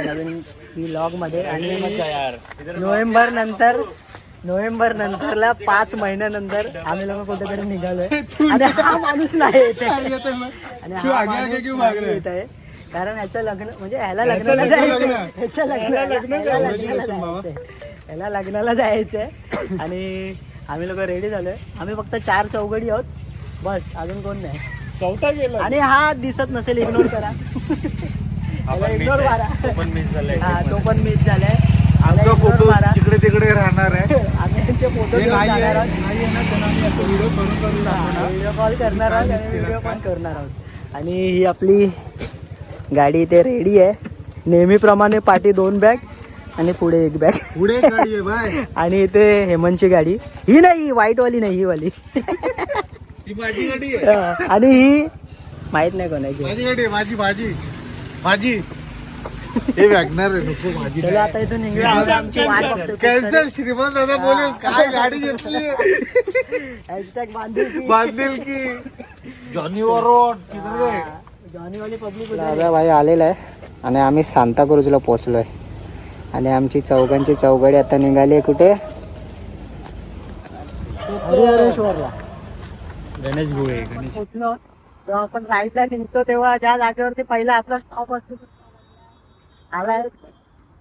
नवीन vlog मध्ये. आणि November नंतरला 5 महिन्यानंतर आम्ही लोक कुठेतरी निघालोय. आणि हा माणूस नाही येत आहे. आणि हा माणूस नाही येत आहे कारण ह्याचं लग्न म्हणजे ह्याला लग्नाला जायचं, ह्याला लग्नाला जायचंय. आणि आम्ही लोक रेडी झालोय. आम्ही फक्त 4 चौघडी आहोत बस, अजून कोण नाही. चौथा गेला आणि हा दिसत नसेल, इग्नोर करा. इग्नोर मारा. तो पण मिस झालाय. आमचा फोटो तिकडे तिकडे राहणार आहे. आम्ही त्यांचे फोटो व्हिडिओ कॉल करणार आहोत आणि व्हिडिओ कॉल करणार आहोत. आणि ही आपली गाडी इथे रेडी आहे नेहमीप्रमाणे. पाठी 2 बॅग आणि पुढे 1 बॅग. पुढे गाडी आहे बाय. आणि इथे हेमंतची गाडी, ही नाही, व्हाईट वाली नाही, ही वाली. ही माझी गाडी आहे. आणि ही माहित नाही कोणाची. माझी गाडी आहे, माझी हे वॅगनर आहे. नको माझी. चलो आता इथून निघूया. आमची वाट बघतोय. कॅन्सल. श्रीमंत दादा बोलेल काय गाडी घेतली. हॅशटॅग बांधेल की जॉनी वरोड जॉनी वाली पब्लिक. दादा भाई आलेला आहे आणि आम्ही सांताक्रूजला पोहोचलोय. आणि आमची चौघांची चौघडी आता निघाली आहे कुठे? हरिहरेश्वरला. गणेश भुळे. पोहोचलो तेव्हा आपण राईटला निघतो तेव्हा ज्या जागेवरती पहिला आपला स्टॉप असतो आलाय.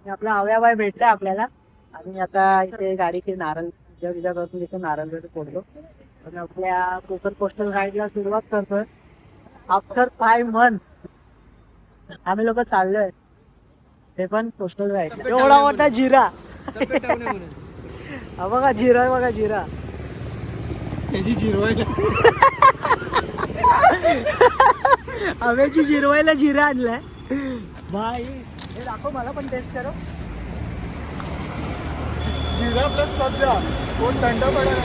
आपला अवयाबाई भेटला आपल्याला. आणि आता इथे गाडीची नारळ पूजा करतो, तिथे नारळ पोहोचलो. आणि आपल्या कोकण कोस्टल राईडला सुरुवात करतोय. आफ्टर 5 मंथ आम्ही लोक चाललोय. ते पण कोस्टल राईड. एवढा मोठा जिरा. हा बघा जिरा आहे, बघा जिरा. त्याची जिरवायला हवेची जिरवायला जिरा आणलाय भाई. हे दाखव मला पण टेस्ट करो. जिरा प्लस सब्जा कोण थंड पडायला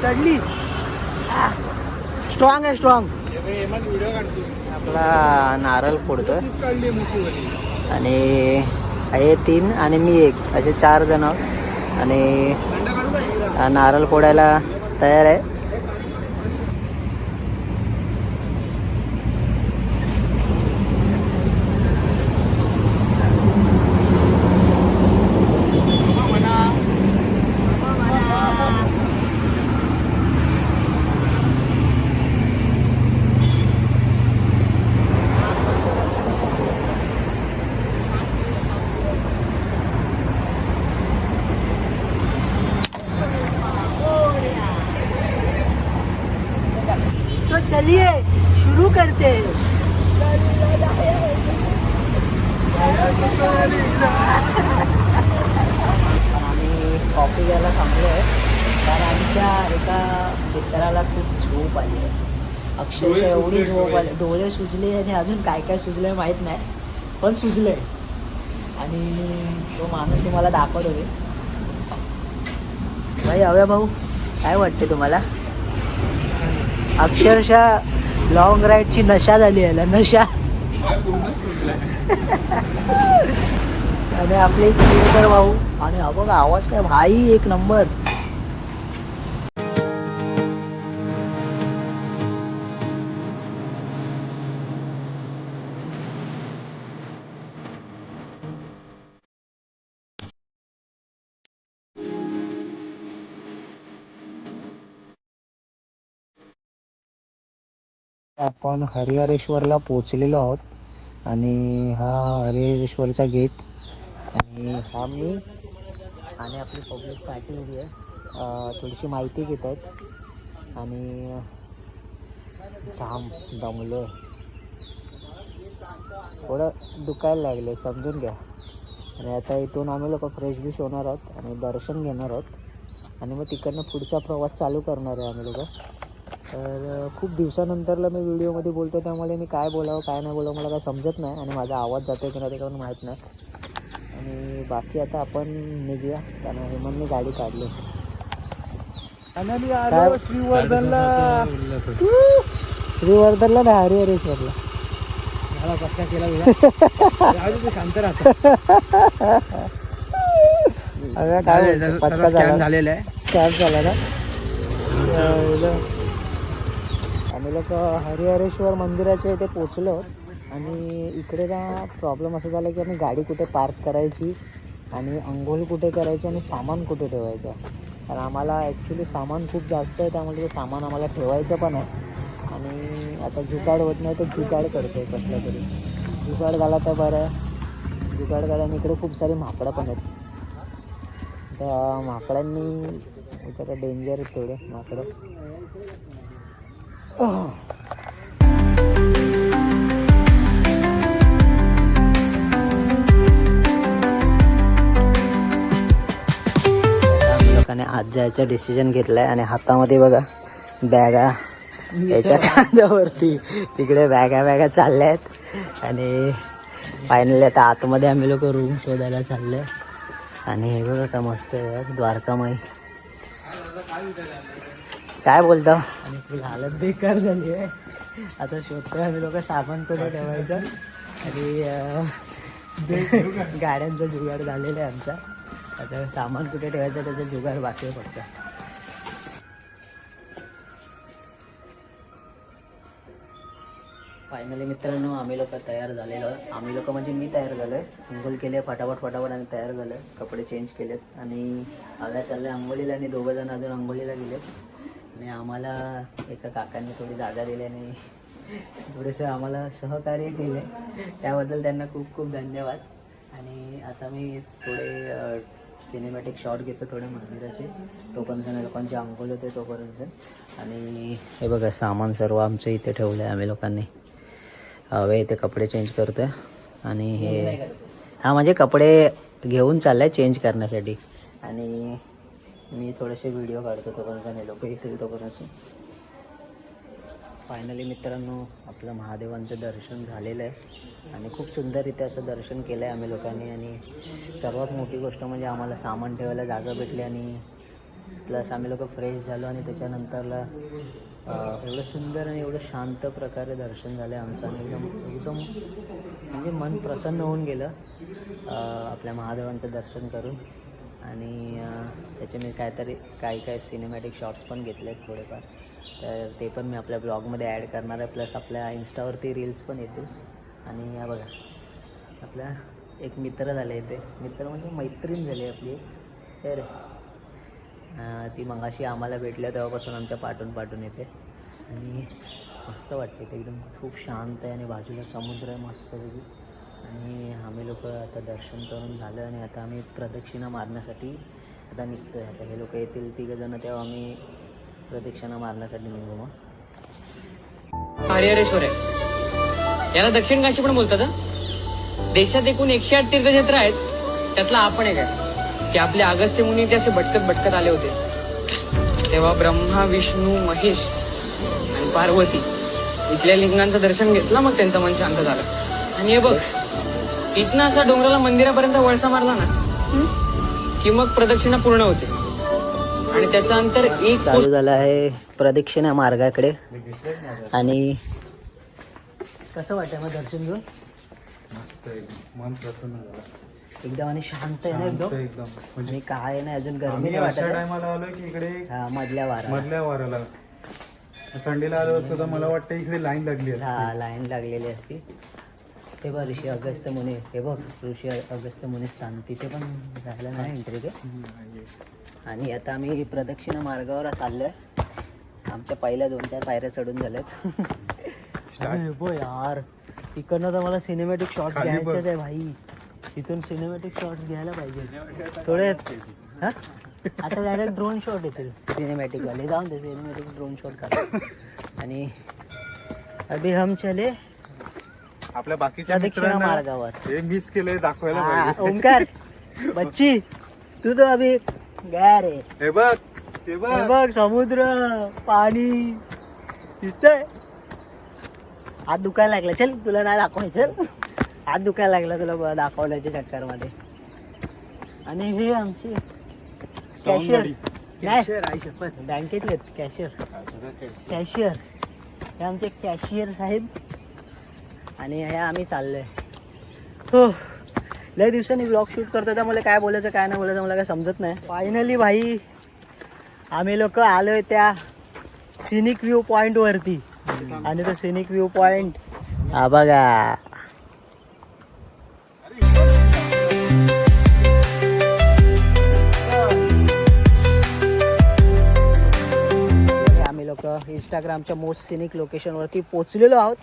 चढली. स्ट्रॉंग आहे, स्ट्रॉंग. व्हिडिओ काढतो. आपला नारळ फोडतोय. काढली मोठी. आणि हे 3 आणि मी 1 असे 4 जण आहोत. आणि नारळ फोडायला तयार आहे. तो चलिए शुरू करते हैं. आम्ही कॉफी घ्यायला थांबलो आहे कारण आमच्या एका मित्राला खूप झोप आली आहे. अक्षरशः एवढी झोप आली, डोळे सुजले आणि अजून काय काय सुजले माहीत नाही पण सुजले. आणि तो माणूस तुम्हाला दाखवत होते. भाई अव्या भाऊ काय वाटते तुम्हाला? अक्षरशः लॉंग राईडची नशा झाली आहे, नशा. आणि आपले क्रिएटर भाऊ. आणि हा बघा आवाज काय भाई, 1 नंबर. आपण हरिहरेश्वरला पोचलेलो आहोत. आणि हा हरिहरेश्वरचा गेट. आणि हा मी आणि आपली पब्लिक पार्टी उभी आहे. थोडीशी माहिती घेत आहेत. आणि दमलो, थोडं दुखायला लागले, समजून घ्या. आणि आता इथून आम्ही लोक फ्रेश बिश होणार आहोत आणि दर्शन घेणार आहोत. आणि मग तिकडनं पुढचा प्रवास चालू करणार आहे आम्ही लोक. तर खूप दिवसानंतरला मी व्हिडिओमध्ये बोलतो त्यामुळे मी काय बोलावं काय नाही बोलावं मला काय समजत नाही. आणि माझा आवाज जातो की नाही ते कारण माहीत नाही. आणि बाकी आता आपण निघूया कारण हेमंतने गाडी काढली. श्रीवर्धनला नाही, हरिहरेश्वरला. शांत राहतो. पचका झालेला आहे, स्कॅम झाला ना. आम्ही लोक हरिहरेश्वर मंदिराच्या इथे पोचलो. आणि इकडे ना प्रॉब्लेम असं झाला की आम्ही गाडी कुठे पार्क करायची आणि अंघोळ कुठे करायची आणि सामान कुठे ठेवायचं. कारण आम्हाला ॲक्च्युली सामान खूप जास्त आहे, त्यामुळे ते सामान आम्हाला ठेवायचं पण आहे. आणि आता जुगाड होत नाही तर जुगाड करतो आहे कसलं तरी. जुगाड झाला तर बरं आहे. जुगाड झाल्याने इकडे खूप सारी माकडं पण आहेत. त्या माकडांनी इकडे डेंजर आहेत थोडे माकडं. लोकांनी आज जायचं डिसिजन घेतलंय आणि हातामध्ये बघा बॅगा याच्या खांद्यावरती तिकडे बॅगा चालल्या आहेत. आणि फायनली आता आतमध्ये आम्ही लोक रूम शोधायला चाललोय. आणि हे बघा का मस्त आहे द्वारकामाई. काय बोलतो. आणि फुल हालत बेकार झाली आहे. आता शोधतोय आम्ही लोक सामान कुठे ठेवायचं. आणि गाड्यांचा जुगाड झालेला आहे आमचा. आता सामान कुठे ठेवायचं त्याचं जुगाड बाकी आहे फक्त. फायनली मित्रांनो आम्ही लोक तयार झालेलो आहोत. आम्ही लोक म्हणजे मी तयार झालो आहे. अंघोळ केले फटाफट आणि तयार झालं. कपडे चेंज केलेत आणि आव्या चालले आंघोळीला आणि दोघं जण अजून आंघोळीला गेलेत. आणि आम्हाला एका काकांनी थोडी जागा दिली आणि थोडेसे आम्हाला सहकार्य केले, त्याबद्दल त्यांना खूप खूप धन्यवाद. आणि आता मी थोडे सिनेमॅटिक शॉट घेतो थोडे मंदिराचे, तोपर्यंत लोकांचे आंघोळ होते तोपर्यंत. आणि हे बघा सामान सर्व आमचं इथे ठेवलं आहे आम्ही लोकांनी. हवे इथे कपडे चेंज करतो आहे. आणि हे हा म्हणजे कपडे घेऊन चाललं आहे चेंज करण्यासाठी. आणि मी थोडेसे व्हिडिओ काढतो तोपर्यंत लोक येतील तोपर्यंत. फायनली मित्रांनो आपलं महादेवांचं दर्शन झालेलं आहे आणि खूप सुंदररीत्या असं दर्शन केलं आहे आम्ही लोकांनी. आणि सर्वात मोठी गोष्ट म्हणजे आम्हाला सामान ठेवायला जागा भेटली आणि प्लस आम्ही लोक फ्रेश झालो. आणि त्याच्यानंतरला एवढं सुंदर आणि एवढं शांत प्रकारे दर्शन झालं आहे आमचं. आणि एकदम म्हणजे मन प्रसन्न होऊन गेलं आपल्या महादेवांचं दर्शन करून. आणि त्याचे मी काही सिनेमॅटिक शॉट्स पण घेतले आहेत थोडेफार, तर ते पण मी आपल्या ब्लॉगमध्ये ॲड करणार आहे. प्लस आपल्या इन्स्टावरती रील्स पण येतील. आणि या बघा आपला एक मित्र झाले इथे, मित्र म्हणजे मैत्रीण झाली आपली. तर ती मगाशी आम्हाला भेटल्या तेव्हापासून आमच्या पाठून येते. आणि मस्त वाटते ते, एकदम खूप शांत आहे आणि बाजूला समुद्र आहे मस्तपैकी. आणि आम्ही लोक आता दर्शन करून झालं आणि आता आम्ही प्रदक्षिणा मारण्यासाठी आता निघतो आहे. आता हे लोक येतील तिघंजणं तेव्हा आम्ही प्रदक्षिणा मारण्यासाठी निघू. मग हरिहरेश्वर आहे, याला दक्षिण काशी पण बोलतात. देशात एकूण 108 तीर्थक्षेत्र आहेत, त्यातला आपण एक आहे की आपले अगस्त्य मुनी ते असे भटकत आले होते. तेव्हा ब्रह्मा विष्णू महेश आणि पार्वती इथल्या लिंगांचं दर्शन घेतलं, मग त्यांचं मन शांत झालं. आणि हे बघ इथनं असा डोंगराला मंदिरापर्यंत वळसा मारला ना की मग प्रदक्षिणा पूर्ण होते. आणि त्याचं अंतर एक चालू झालं आहे प्रदक्षिणा मार्गाकडे. आणि कसं वाटतं मग दर्शन घेऊन. मस्त एकदम मन प्रसन्न झालं एकदम. आणि शांत आहे ना एकदम. आणि काय नाही अजून गरमी नाही वाटत. टायमाला आलो की इकडे मधल्या वाराला संडेला आलो असतं तर मला वाटतं इकडे लाईन लागली असती. लाईन लागलेली असती. ते बघ ऋषी अगस्त्य मुनी, हे बघ ऋषी अगस्त्य मुनी स्थान, तिथे पण झालं नाही एंट्री ते. आणि आता आम्ही प्रदक्षिणा मार्गावर चाललोय. आमच्या पहिल्या 2-4 पायऱ्या चढून झाल्यात. हो यार तिकडनं तर मला सिनेमॅटिक शॉट घ्यायचेच आहे भाई. तिथून सिनेमॅटिक शॉट घ्यायला पाहिजे थोडे. हां आता डायरेक्ट ड्रोन शॉट येतील सिनेमॅटिक वाले. जाऊन दे सिनेमॅटिक ड्रोन शॉट करा. आणि अभि हम चले आपल्या बाकीच्या प्रदक्षिणा मार्गावर. हे मिस केलंय दाखवायला पाहिजे. ओमकार बच्ची तू तो अभि गया रे. हे बघ हे बघ समुद्र पाणी दिसतंय. हात दुखायला लागला. चल तुला नाही दाखवायचं. हात दुखायला लागला तुला दाखवण्याच्या चक्करमध्ये. आणि हे आमचे कॅशियर बँकेतले कॅशियर हे आमचे कॅशियर साहेब. आणि हे आम्ही चाललोय. हो लय दिवसांनी ब्लॉग शूट करतो, त्यामुळे काय बोलायचं काय नाही बोलायचं मला काय समजत नाही. फायनली भाई आम्ही लोक आलोय त्या सिनिक व्ह्यू पॉईंट वरती. आणि तो सिनिक व्ह्यू पॉईंट हा बघा आम्ही लोक इंस्टाग्रामच्या मोस्ट सिनिक लोकेशनवरती पोचलेलो आहोत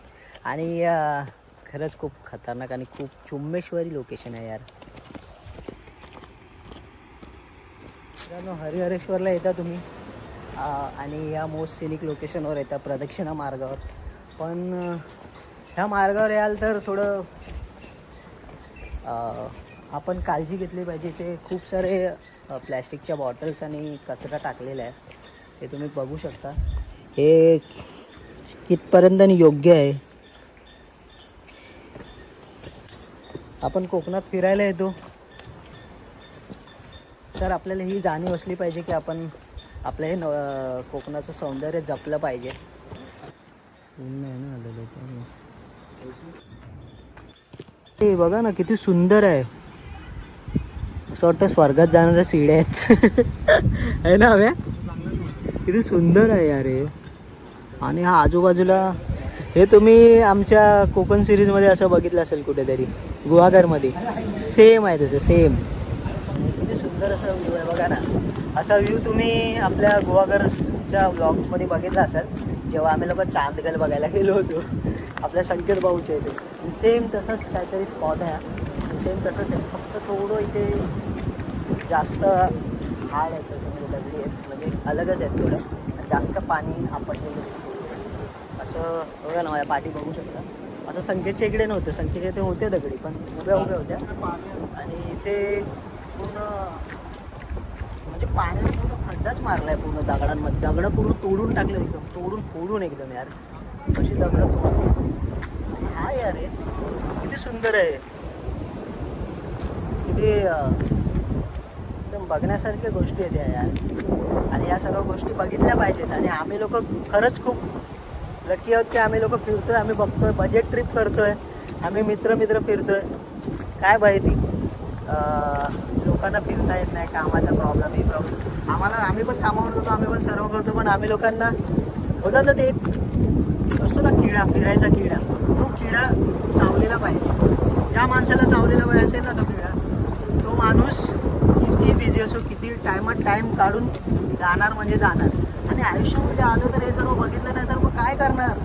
आणि खरंच खूप खतरनाक आणि खूप चुम्मेश्वरी लोकेशन आहे यार. मित्रांनो, हरिहरेश्वरला येता तुम्ही आणि या मोस्ट सिनिक लोकेशनवर येता प्रदक्षिणा मार्गावर. पण ह्या मार्गावर याल तर थोडं आपण काळजी घेतली पाहिजे. ते खूप सारे प्लॅस्टिकच्या बॉटल्स आणि कचरा टाकलेला आहे, हे तुम्ही बघू शकता. हे कितपर्यंत योग्य आहे? आपण कोकणात फिरायला येतो तर आपल्याला ही जाणीव असली पाहिजे की आपण आपलं हे कोकणाचं सौंदर्य जपलं पाहिजे. ते बघा ना किती सुंदर आहे, असं वाटतं स्वर्गात जाणाऱ्या सीड्या आहेत आहे ना हव्या. किती सुंदर आहे यार हे. आणि हा आजूबाजूला हे तुम्ही आमच्या कोकण सिरीजमध्ये असं बघितलं असेल कुठेतरी, गुहागरमध्ये सेम आहे तसं सेम. किती सुंदर असा व्ह्यू आहे बघा ना. असा व्ह्यू तुम्ही आपल्या गुहागरच्या व्लॉग्समध्ये बघितला असाल जेव्हा आम्ही लोक चांदगल बघायला गेलो होतो आपल्या संकेत भाऊच्या इथे. सेम तसंच काहीतरी स्पॉट आहे, सेम तसंच आहे, फक्त थोडं इथे जास्त हाड आहेत, दगडी आहेत, म्हणजे अलगच आहेत थोडं, जास्त पाणी आपटलेलं असं. बघा ना माझ्या पाठी बघू शकता. असं संकेतच्या इकडे नव्हतं, संकेतच्या इथे होते दगडी पण उभ्या उभ्या होत्या. आणि इथे पूर्ण म्हणजे पाण्याने पूर्ण खड्डाच मारला आहे पूर्ण दगडांमध्ये. दगडं पूर्ण तोडून टाकलं एकदम, तोडून फोडून एकदम यार अशी दगडं. हा यार हे किती सुंदर आहे, किती एकदम बघण्यासारख्या गोष्टी आहेत या यार. आणि या सर्व गोष्टी बघितल्या पाहिजेत. आणि आम्ही लोक खरंच खूप लकी आहोत की आम्ही लोक फिरतोय, आम्ही बघतोय, बजेट ट्रिप करतोय, आम्ही मित्र फिरतोय. काय माहिती लोकांना फिरता येत नाही, कामाचा प्रॉब्लेम आहे, प्रॉब्लेम आम्हाला. आम्ही पण कामावर होतो, आम्ही पण सर्व करतो, पण आम्ही लोकांना होता तर ते असतो ना किडा, फिरायचा किडा, तो किडा चावलेला पाहिजे. ज्या माणसाला चावलेला पाहिजे असेल ना तो किडा, तो माणूस किती बिझी असो, किती टायमात टाईम काढून जाणार म्हणजे जाणार. आणि आयुष्यामध्ये आलं तर हे सर्व बघितलं नाही तर मग काय करणार?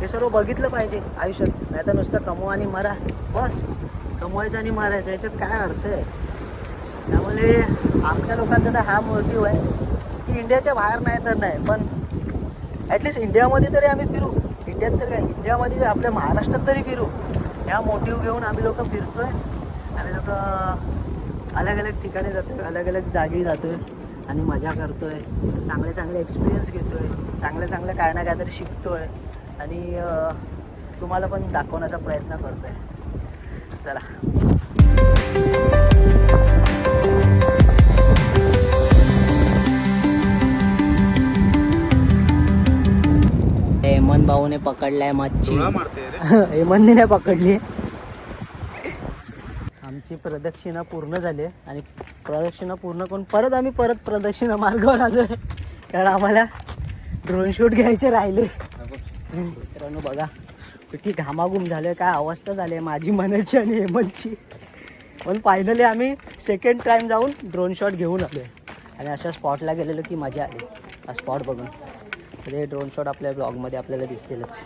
हे सर्व बघितलं पाहिजे आयुष्यात. नाही तर नुसतं कमवा आणि मरा, बस कमवायचं आणि मारायचं, याच्यात काय अर्थ आहे? त्यामुळे आमच्या लोकांचा तर हा मोटिव्ह आहे की इंडियाच्या बाहेर नाही तर नाही, पण ॲटलिस्ट इंडियामध्ये तरी आम्ही फिरू. इंडियात तर काय, इंडियामध्ये आपल्या महाराष्ट्रात तरी फिरू. ह्या मोटिव्ह घेऊन आम्ही लोक फिरतो आहे. आम्ही लोक अलग अलग ठिकाणी जातो आहे, अलग अलग जागी जातो आहे आणि मजा करतो आहे, चांगले चांगले एक्सपिरियन्स घेतो आहे, चांगलं काय ना काहीतरी शिकतो आहे आणि तुम्हाला पण दाखवण्याचा प्रयत्न करतो आहे. चला हेमंत भाऊने पकडलाय मच्छी. हेमंतने नाही पकडली. आमची प्रदक्षिणा पूर्ण झाली आणि प्रदक्षिणा पूर्ण करून आम्ही परत प्रदक्षिणा मार्गावर आलो आहे, कारण आम्हाला ड्रोन शूट घ्यायचे राहिले. मित्रांनो बघा किती घामाघूम झाले, काय अवस्था झाली आहे माझी, मनाची आणि हेमंतची. पण फायनली आम्ही सेकंड टाईम जाऊन ड्रोन शॉट घेऊन आलो आहे आणि अशा स्पॉटला गेलेलो की मजा आली हा स्पॉट बघून. तर हे ड्रोन शॉट आपल्या ब्लॉगमध्ये आपल्याला दिसतीलच.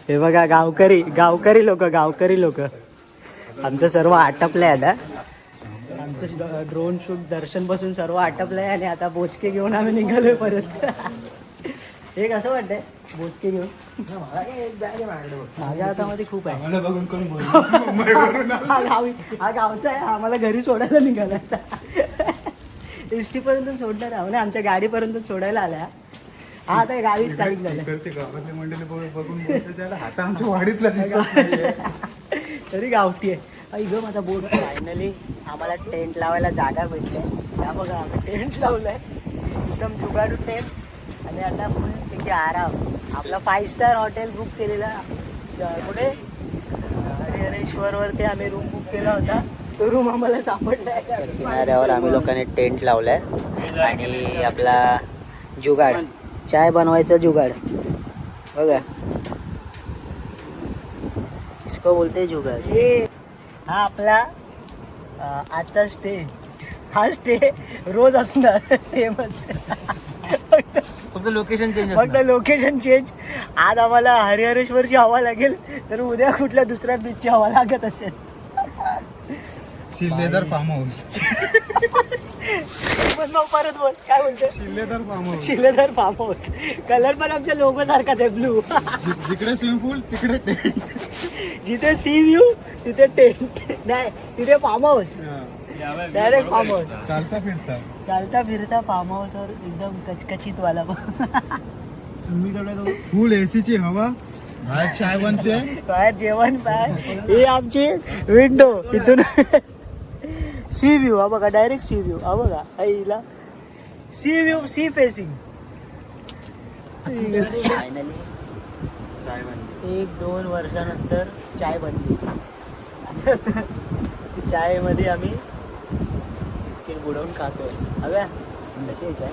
हे बघा गावकरी लोक आमचं सर्व आटपले आता. ड्रोन शूट दर्शन पासून सर्व आटपलंय आणि आता बोचके घेऊन आम्ही निघालोय परत. हे कसं वाटतंय बोचके घेऊन? माझ्या हातामध्ये खूप आहे. मला बघून कोण बोल हा गावचा आहे, आम्हाला घरी सोडायला निघाला. एसटी पर्यंत सोडणार आहो ना, आमच्या गाडीपर्यंत सोडायला आल्या. हा आता गाडी स्टाईट झालं. इकडचे गावातले मंडळी बघून बोलते त्याला हात आमच्या वाडीतला दिसत नाहीये. तरी गावठी आहे. आई ग माझा बोट. फायनली आम्हाला टेंट लावायला जागा भेटली. त्या बघा आम्ही टेंट लावलंय एकदम जुगाडू टेंट. आणि आता फुल तिथे आराम. आपला 5 स्टार हॉटेल बुक केलेला कुठे हरिहरेश्वरवरती आम्ही रूम बुक केला होता. तो रूम आम्हाला सापडलाय. किनाऱ्यावर आम्ही लोकांनी टेंट लावलाय आणि आपला जुगाड चाय बनवायचा जुगाड बघा. इसको बोलते जुगाड. हा आपला आजचा स्टे. हा स्टे रोज असणार सेमच. फक्त लोकेशन चेंज फक्त लोकेशन चेंज. आज आम्हाला हरिहरेश्वरची हवा लागेल तर उद्या कुठल्या दुसऱ्या बीचची हवा लागत असेल. शिल्लेदार फार्म हाऊस. पण मग परत बोल काय बोलते. शिल्लेदार फार्म हाऊस. शिलेदार फार्म हाऊस. कलर पण आमच्या लोगो सारखाच आहे ब्लू. जिकडे स्विमिंग पूल तिकडे टेंट. जिथे सी व्ह्यू तिथे टेंट. नाही तिथे farmhouse. Direct farmhouse. चालता फिरता चालता फिरता फार्म हाऊसवर एकदम कचकचित वाला. फुल एसीची हवा. बाहेर चाय बनते. बाहेर जेवण बाहेर. ही आमची विंडो. इथून सी व्ह्यू. हा बघा डायरेक्ट सी व्ह्यू. हा बघा हिला sea view sea facing. Finally 1-2 वर्षानंतर चाय बनली. चायमध्ये आम्ही बिस्किट बुडवून खातोय. हव्या कशी आहे चाय?